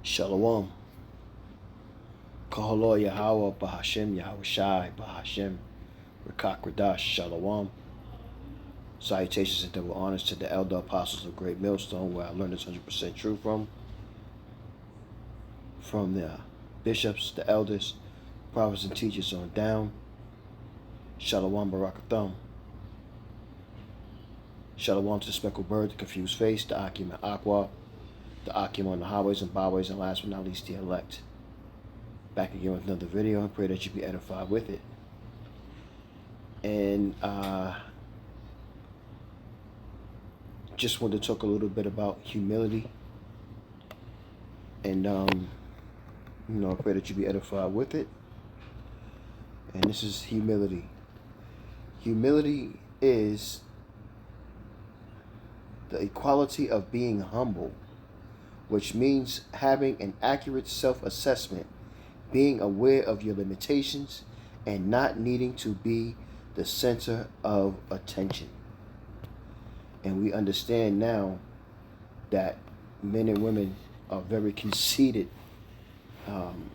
Shalom. Kahalo Yahweh Bahashem Yahweh Shai Bahashem Rakak Radash Shalom. Salutations and double honors to the elder apostles of Great Millstone, where I learned this 100% truth from the bishops, the elders, prophets, and teachers on down. Shalom Barakatham. Shalom to the speckled bird, the confused face, the Akim and Aqua, the Akim on the highways and byways, and last but not least, the elect. Back again with another video, and pray that you be edified with it. And just wanted to talk a little bit about humility. And I pray that you be edified with it. And this is humility. Humility is the equality of being humble, which means having an accurate self-assessment, being aware of your limitations, and not needing to be the center of attention. And we understand now that men and women are very conceited, and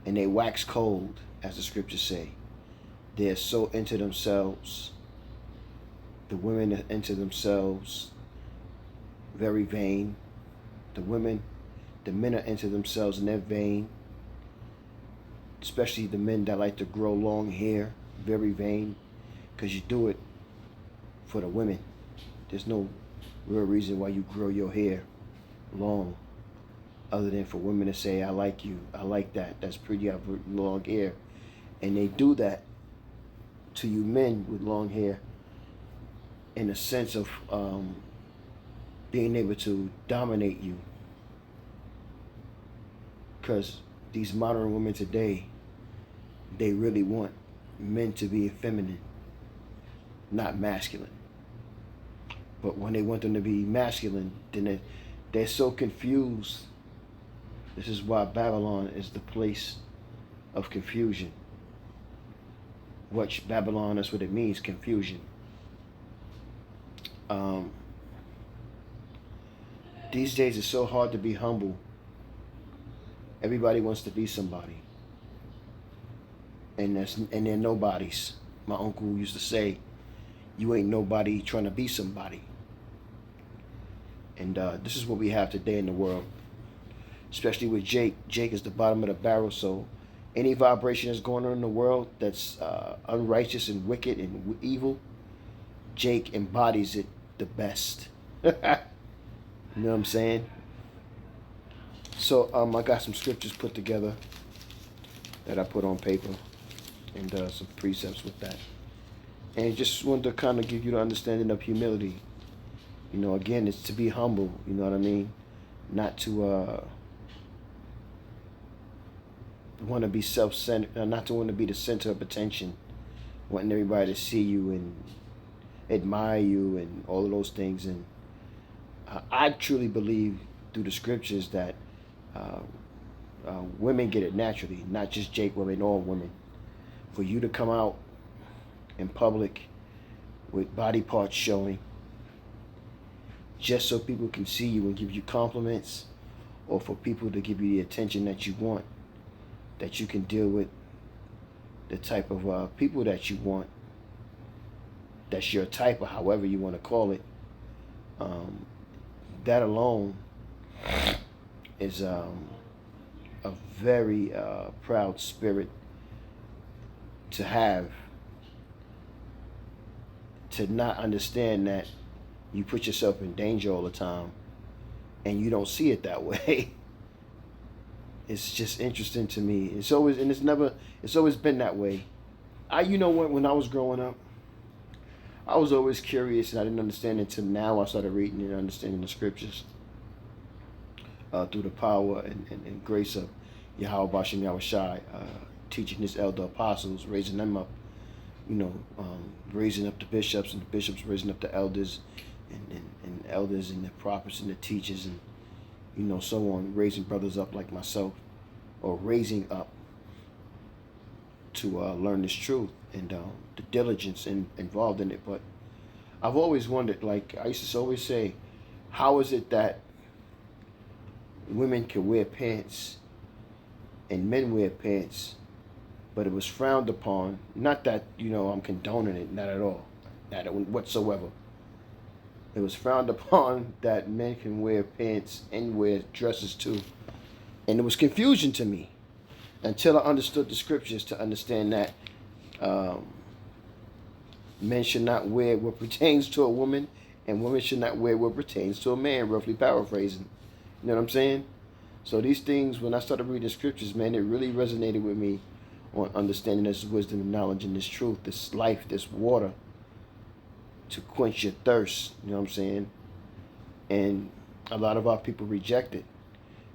they wax cold, as the scriptures say. They're so into themselves. The women are into themselves, very vain. The men are into themselves and they're vain. Especially the men that like to grow long hair, very vain, because you do it for the women. There's no real reason why you grow your hair long, other than for women to say, I like you, I like that, that's pretty, I have long hair. And they do that to you men with long hair in a sense of being able to dominate you. Because these modern women today, they really want men to be feminine, not masculine. But when they want them to be masculine, then they're so confused. This is why Babylon is the place of confusion. Which Babylon, that's what it means, confusion. These days it's so hard to be humble. Everybody wants to be somebody. And they're nobodies. My uncle used to say, you ain't nobody trying to be somebody. And this is what we have today in the world. Especially with Jake. Jake is the bottom of the barrel, so any vibration that's going on in the world that's unrighteous and wicked and evil, Jake embodies it the best. You know what I'm saying? So I got some scriptures put together that I put on paper, and some precepts with that. And just wanted to kind of give you the understanding of humility. You know, again, it's to be humble, you know what I mean? Not to want to be self-centered, not to want to be the center of attention, wanting everybody to see you and admire you and all of those things. And I truly believe through the scriptures that women get it naturally, not just Jake women, all women. For you to come out in public with body parts showing, just so people can see you and give you compliments, or for people to give you the attention that you want, that you can deal with the type of people that you want, that's your type, or however you want to call it. That alone is a very proud spirit to have, to not understand that you put yourself in danger all the time and you don't see it that way. It's just interesting to me. It's always been that way. When I was growing up, I was always curious and I didn't understand it until now. I started reading and understanding the scriptures through the power and grace of Yahweh Bashem Yahweh Shai, teaching his elder apostles, raising them up, raising up the bishops, and the bishops raising up the elders, and elders and the prophets and the teachers, and so on, raising brothers up like myself, or raising up to learn this truth, and the diligence involved in it. But I've always wondered, like I used to always say, how is it that women could wear pants and men wear pants, but it was frowned upon. Not that, I'm condoning it, not at all, not whatsoever. It was frowned upon that men can wear pants and wear dresses too. And it was confusion to me until I understood the scriptures to understand that um, men should not wear what pertains to a woman, and women should not wear what pertains to a man, roughly paraphrasing. You know what I'm saying? So these things, when I started reading scriptures, man, it really resonated with me on understanding this wisdom and knowledge and this truth, this life, this water to quench your thirst. You know what I'm saying? And a lot of our people reject it,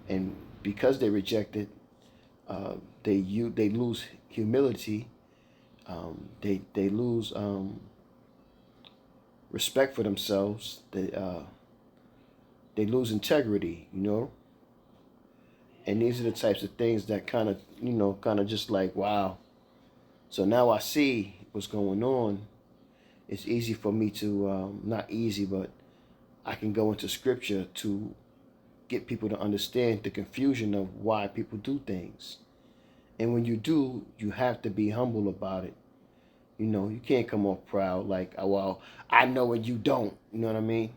and because they reject it, they lose humility. They lose respect for themselves. They lose integrity. And these are the types of things that kind of just like, wow. So now I see what's going on. It's easy for me to, not easy, but I can go into scripture to get people to understand the confusion of why people do things. And when you do, you have to be humble about it. You can't come off proud like, oh, well, I know and you don't. You know what I mean?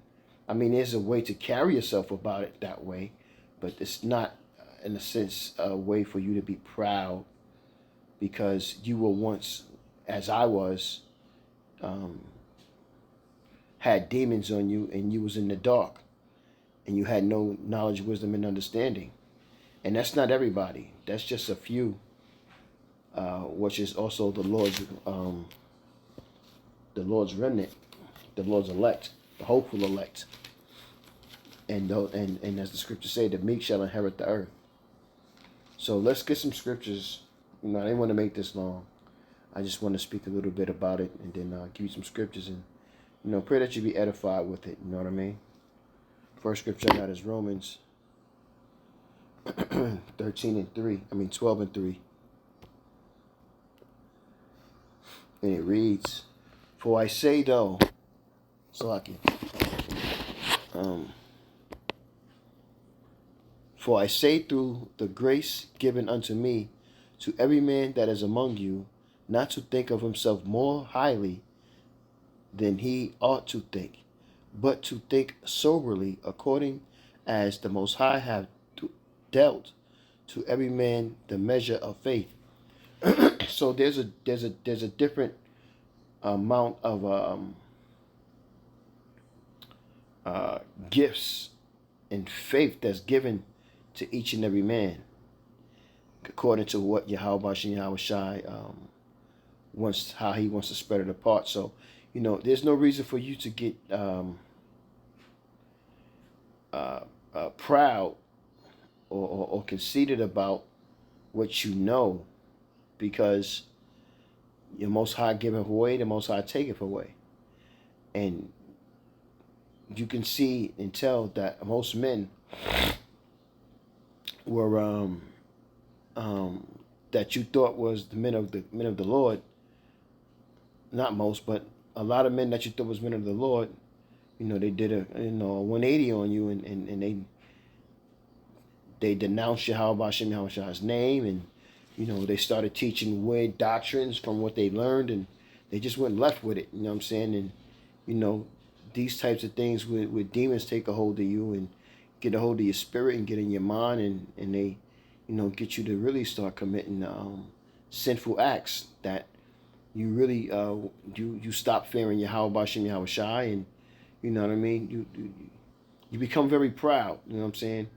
I mean, there's a way to carry yourself about it that way, but it's not, in a sense, a way for you to be proud because you were once, as I was, um, had demons on you and you was in the dark and you had no knowledge, wisdom, and understanding. And that's not everybody. That's just a few, which is also the Lord's remnant, the Lord's elect, the hopeful elect. And as the scriptures say, the meek shall inherit the earth. So let's get some scriptures. I didn't want to make this long. I just want to speak a little bit about it and then give you some scriptures and, pray that you be edified with it. You know what I mean? First scripture I got is Romans 12 and 3. And it reads, For I say though, for I say through the grace given unto me, to every man that is among you, not to think of himself more highly than he ought to think, but to think soberly, according as the Most High have dealt to every man the measure of faith. So there's a different amount of gifts and faith that's given to each and every man, according to what Yahweh Shai wants, how he wants to spread it apart. So, there's no reason for you to get proud or conceited about what you know, because your Most High giveth away, the Most High taketh away. And you can see and tell that most men were that you thought was the men of the Lord. Not most, but a lot of men that you thought was men of the Lord. They did a 180 on you, and they denounced Yahweh Shai's name, and they started teaching weird doctrines from what they learned, and they just went left with it. You know what I'm saying? And these types of things with demons take a hold of you and get a hold of your spirit and get in your mind, and they get you to really start committing sinful acts that you really you stop fearing Yahweh Shai, and you know what I mean. You become very proud. You know what I'm saying?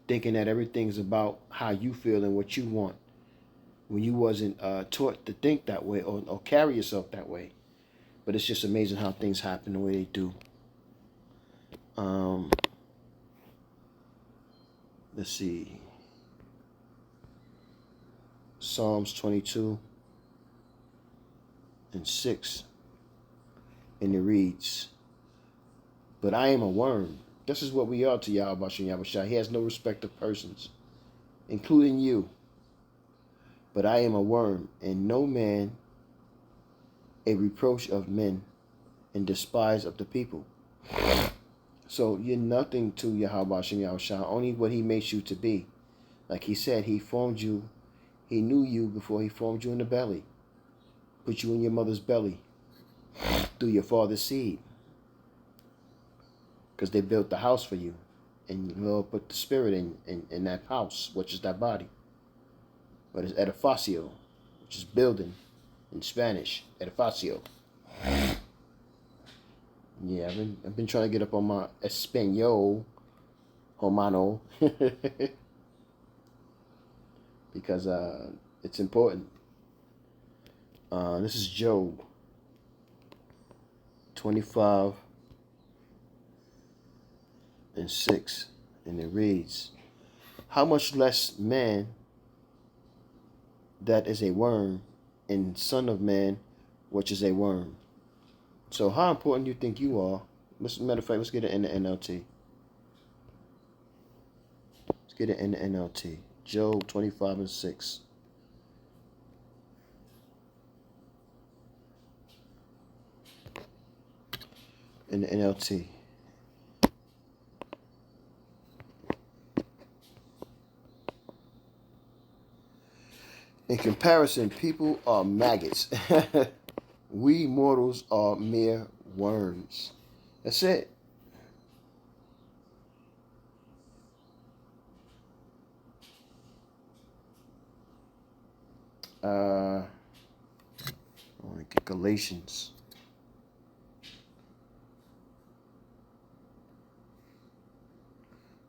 Thinking that everything's about how you feel and what you want, when you wasn't taught to think that way or carry yourself that way. But it's just amazing how things happen the way they do. Let's see. Psalms 22 and 6. And it reads, But I am a worm. This is what we are to Yahweh Shai. He has no respect of persons, including you. But I am a worm, and no man, a reproach of men, and despise of the people. So you're nothing to Yahweh Hashem Yahushua, only what he makes you to be. Like he said, he formed you, he knew you before he formed you in the belly. Put you in your mother's belly through your father's seed. Because they built the house for you. And the Lord put the spirit in that house, which is that body. But it's edificio, which is building in Spanish. Edificio. Yeah, I've been trying to get up on my Espanol, Homano, because it's important. This is Job 25:6, and it reads, "How much less man that is a worm, and son of man, which is a worm." So how important do you think you are? Matter of fact, let's get it in the NLT. Let's get it in the NLT. Job 25:6. In the NLT. In comparison, people are maggots. We mortals are mere worms. That's it. I want to get Galatians.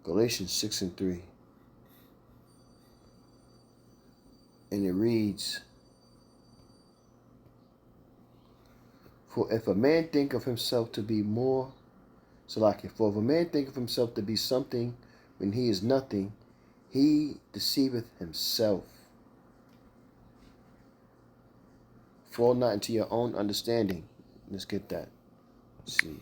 Galatians 6:3. And it reads, "For if a man think of himself to be more, for if a man think of himself to be something when he is nothing, he deceiveth himself. Fall not into your own understanding." Let's get that. Let's see.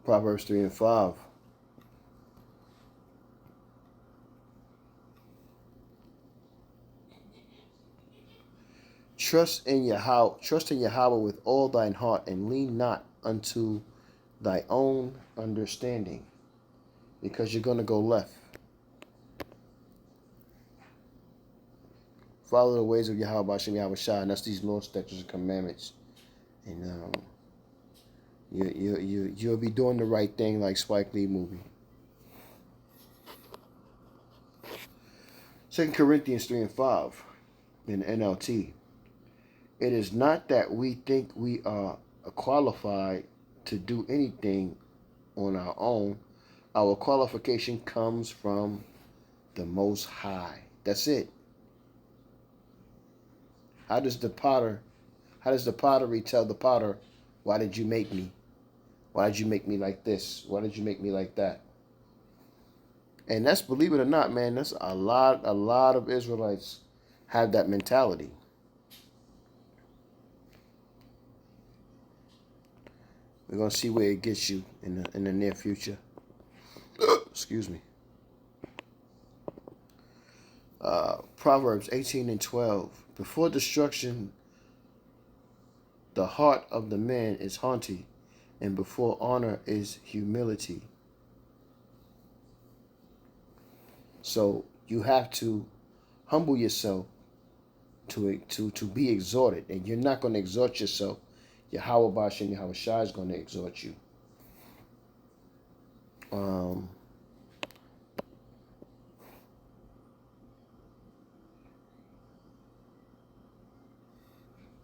Proverbs 3:5. Trust in Yahweh with all thine heart, and lean not unto thy own understanding, because you're gonna go left. Follow the ways of Yahweh Hashem Yahushua, and that's these laws, statutes, and commandments. And you'll be doing the right thing, like Spike Lee movie. 2 Corinthians 3:5 in NLT. It is not that we think we are qualified to do anything on our own. Our qualification comes from the Most High. That's it. How does the pottery tell the potter, "Why did you make me? Why did you make me like this? Why did you make me like that?" And that's, believe it or not, man, that's a lot of Israelites have that mentality. We're gonna see where it gets you in the near future. Excuse me. Proverbs 18:12. Before destruction, the heart of the man is haughty, and before honor is humility. So you have to humble yourself to be exhorted, and you're not going to exhort yourself. Yahweh Bashem Yahweh Shai is going to exhort you.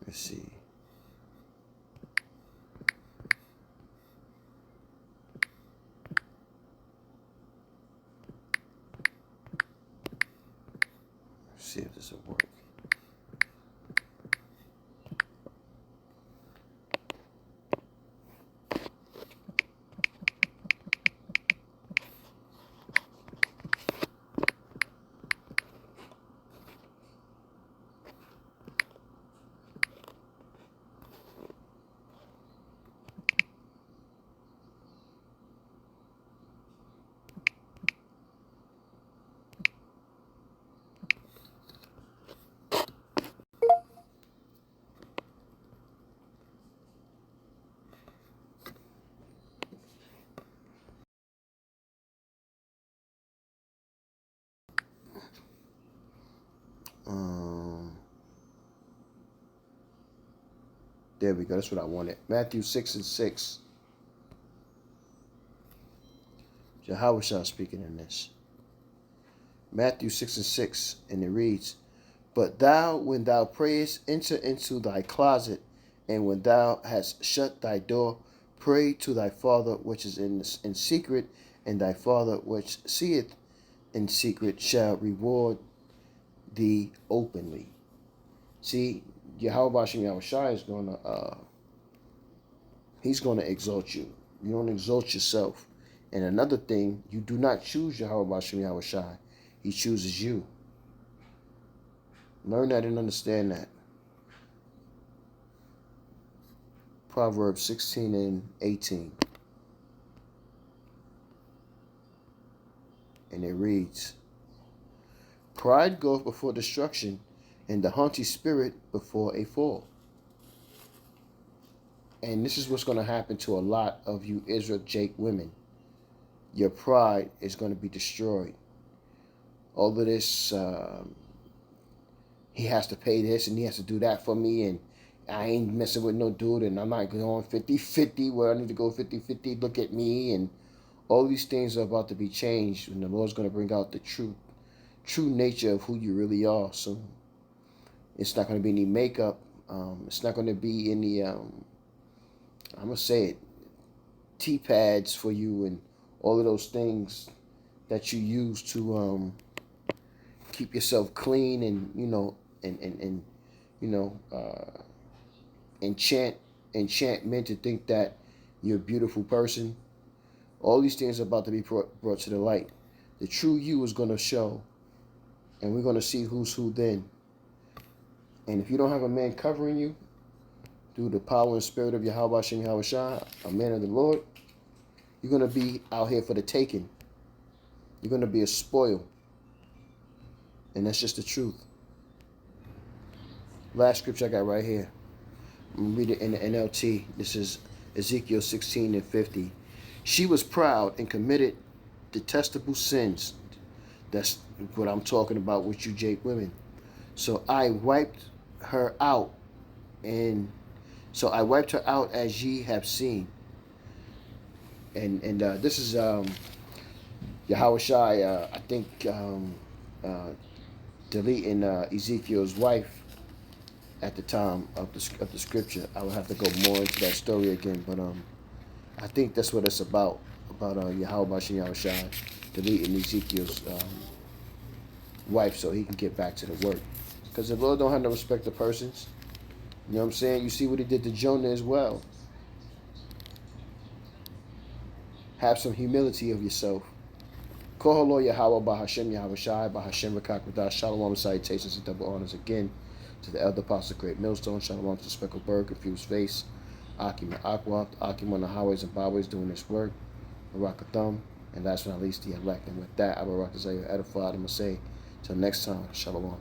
Let's see. Let's see if this will work. There we go. That's what I wanted. Matthew 6:6. Yahushua speaking in this. Matthew 6:6. And it reads, But thou, when thou prayest, enter into thy closet, and when thou hast shut thy door, pray to thy Father which is in secret, and thy Father which seeth in secret shall reward thee openly. See, Yahweh Shem Yahushua is he's gonna exalt you. You don't exalt yourself. And another thing, you do not choose Yahweh Shem Yahushua. He chooses you. Learn that and understand that. Proverbs 16:18. And it reads, Pride goeth before destruction, and the haughty spirit before a fall. And this is what's going to happen to a lot of you Israel Jake women. Your pride is going to be destroyed. All of this, he has to pay this and he has to do that for me, and I ain't messing with no dude, and I'm not going 50-50 where I need to go 50-50, look at me, and all these things are about to be changed, and the Lord's going to bring out the true nature of who you really are. So it's not going to be any makeup. It's not going to be any, I'm going to say it, T-pads for you and all of those things that you use to keep yourself clean and, enchantment to think that you're a beautiful person. All these things are about to be brought to the light. The true you is going to show, and we're going to see who's who then. And if you don't have a man covering you through the power and spirit of Yahweh Shem Yahushua, a man of the Lord, you're going to be out here for the taking. You're going to be a spoil. And that's just the truth. Last scripture I got right here. I'm going to read it in the NLT. This is Ezekiel 16:50. She was proud and committed detestable sins. That's what I'm talking about with you Jake women. So I wiped her out, as ye have seen. And this is Yahushua, I think, deleting Ezekiel's wife at the time of the scripture. I would have to go more into that story again, but I think that's what it's about Yahweh Shem Yahushua deleting Ezekiel's wife so he can get back to the work. Because the Lord don't have no respect of persons. You know what I'm saying? You see what he did to Jonah as well. Have some humility of yourself. Kohalo Yahweh Bahashem Yahushai Bahashem Rakakwadash. Shalom and salutations and double honors again to the elder apostle Great Millstone. Shalom to the speckled bird, confused face. Akim and Aqua, Akim on the highways and byways doing this work. Barakathum. And last but not least, the elect. And with that, I will rock the edified. I'm going to say, till next time, Shalom.